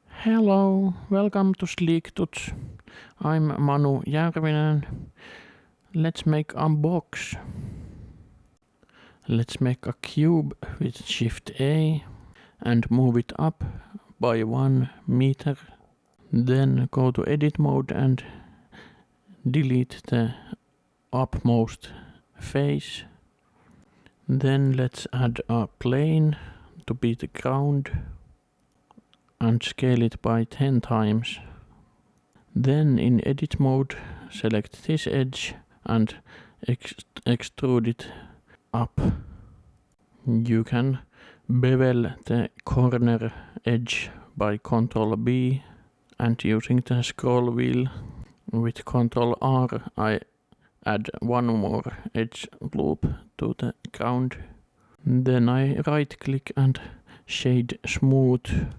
Hello, welcome to SleekTuts. I'm Manu Järvinen. Let's make a box. Let's make a cube with Shift A and move it up by 1 meter. Then go to edit mode and delete the upmost face. Then let's add a plane to be the ground and scale it by 10 times. Then in edit mode select this edge and extrude it up. You can bevel the corner edge by Ctrl B, and using the scroll wheel with Ctrl R I add one more edge loop to the ground. Then I right click and shade smooth,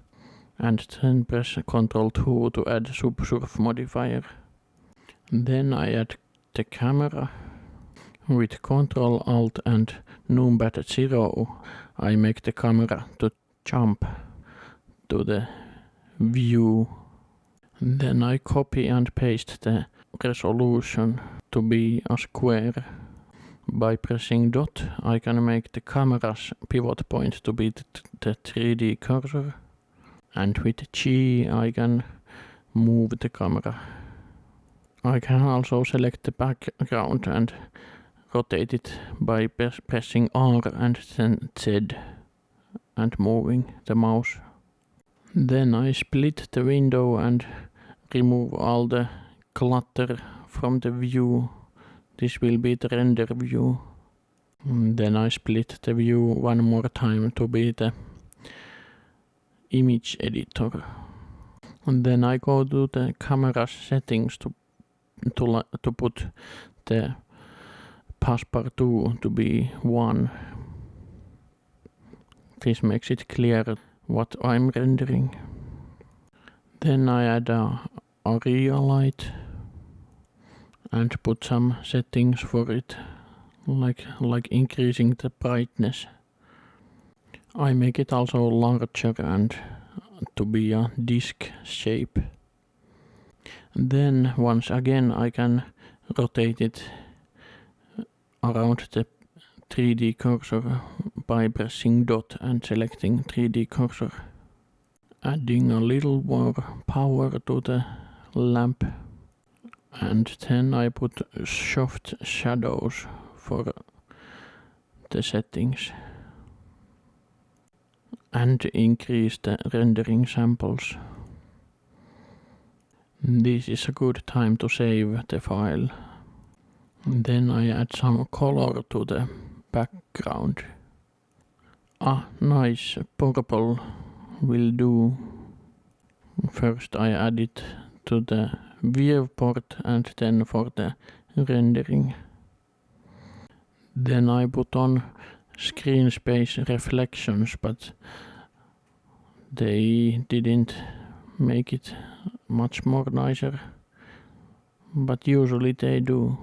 and then press Ctrl 2 to add subsurf modifier. Then I add the camera. With Ctrl Alt and numpad 0 I make the camera to jump to the view. Then I copy and paste the resolution to be a square. By pressing dot I can make the camera's pivot point to be the 3D cursor. And with G I can move the camera. I can also select the background and rotate it by pressing R and then Z and moving the mouse. Then I split the window and remove all the clutter from the view. This will be the render view. Then I split the view one more time to be the image editor. And then I go to the camera settings to put the passepartout to be 1. This makes it clear what I'm rendering. Then I add a area light and put some settings for it, like increasing the brightness. I make it also larger and to be a disc shape. Then once again I can rotate it around the 3D cursor by pressing dot and selecting 3D cursor. Adding a little more power to the lamp. And then I put soft shadows for the settings. And increase the rendering samples. This is a good time to save the file. Then I add some color to the background. A nice purple will do. First I add it to the viewport and then for the rendering. Then I put on screen space reflections, but they didn't make it much more nicer, but usually they do.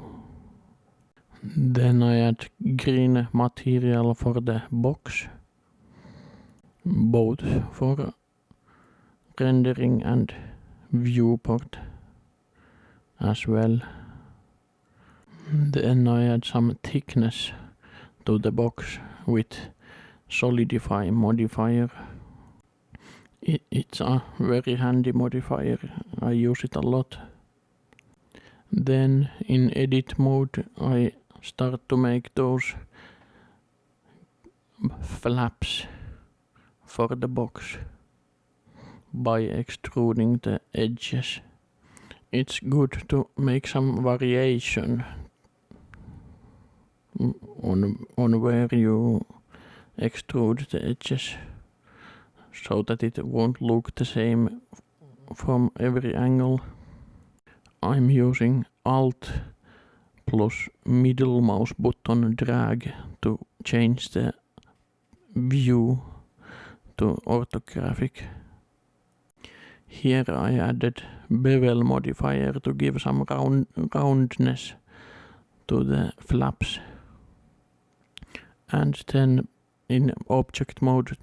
Then I add green material for the box, both for rendering and viewport as well. Then I add some thickness to the box with solidify modifier. It's a very handy modifier, I use it a lot. Then in edit mode I start to make those flaps for the box by extruding the edges. It's good to make some variation on where you extrude the edges, so that it won't look the same from every angle. I'm using Alt plus middle mouse button drag to change the view to orthographic. Here I added bevel modifier to give some roundness to the flaps. And then in object mode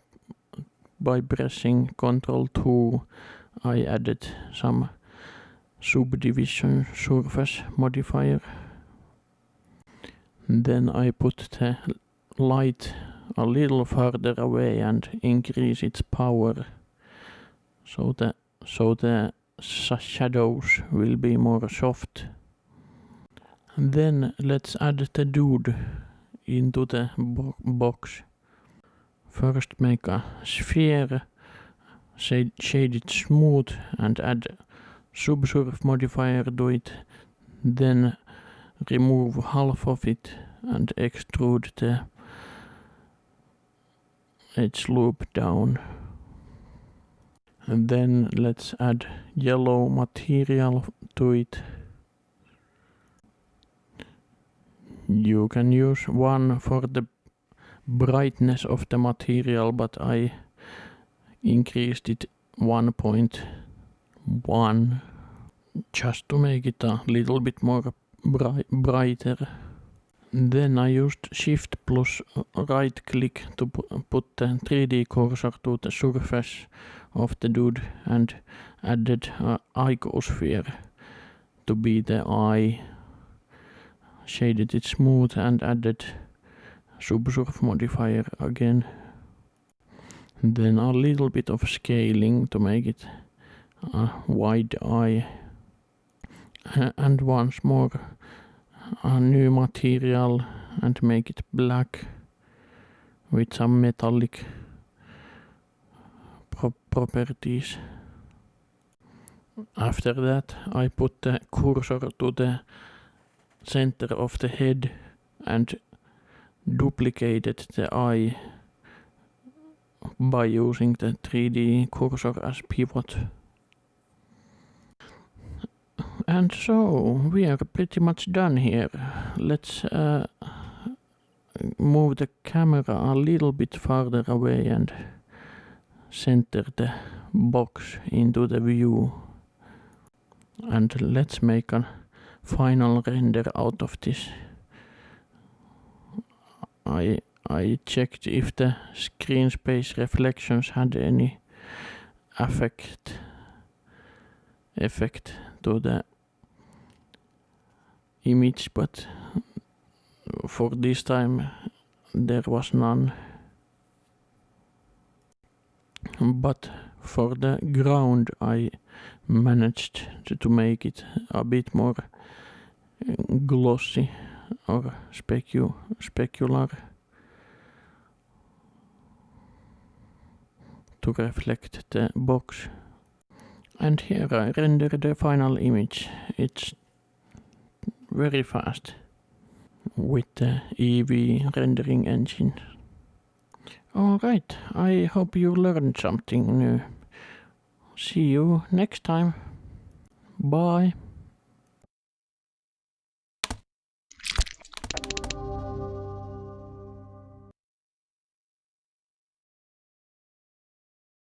by pressing Ctrl 2, I added some subdivision surface modifier. Then I put the light a little further away and increase its power so the shadows will be more soft. Then let's add the dude into the box. First make a sphere, shade it smooth and add subsurf modifier to it. Then remove half of it and extrude the edge loop down. And then let's add yellow material to it. You can use 1 for the brightness of the material, but I increased it 1.1 just to make it a little bit more brighter. Then I used Shift plus right click to put the 3D cursor to the surface of the dude and added an icosphere to be the eye. Shaded it smooth and added subsurf modifier again. Then a little bit of scaling to make it a wide eye. And once more a new material and make it black with some metallic properties. After that I put the cursor to the center of the head and duplicated the eye by using the 3D cursor as pivot. And so we are pretty much done here. Let's move the camera a little bit farther away and center the box into the view. And let's make a final render out of this. I checked if the screen space reflections had any effect to the image, but for this time there was none. But for the ground I managed to make it a bit more glossy or specular to reflect the box. And here I render the final image. It's very fast with the Eevee rendering engine. Alright, I hope you learned something new. See you next time. Bye.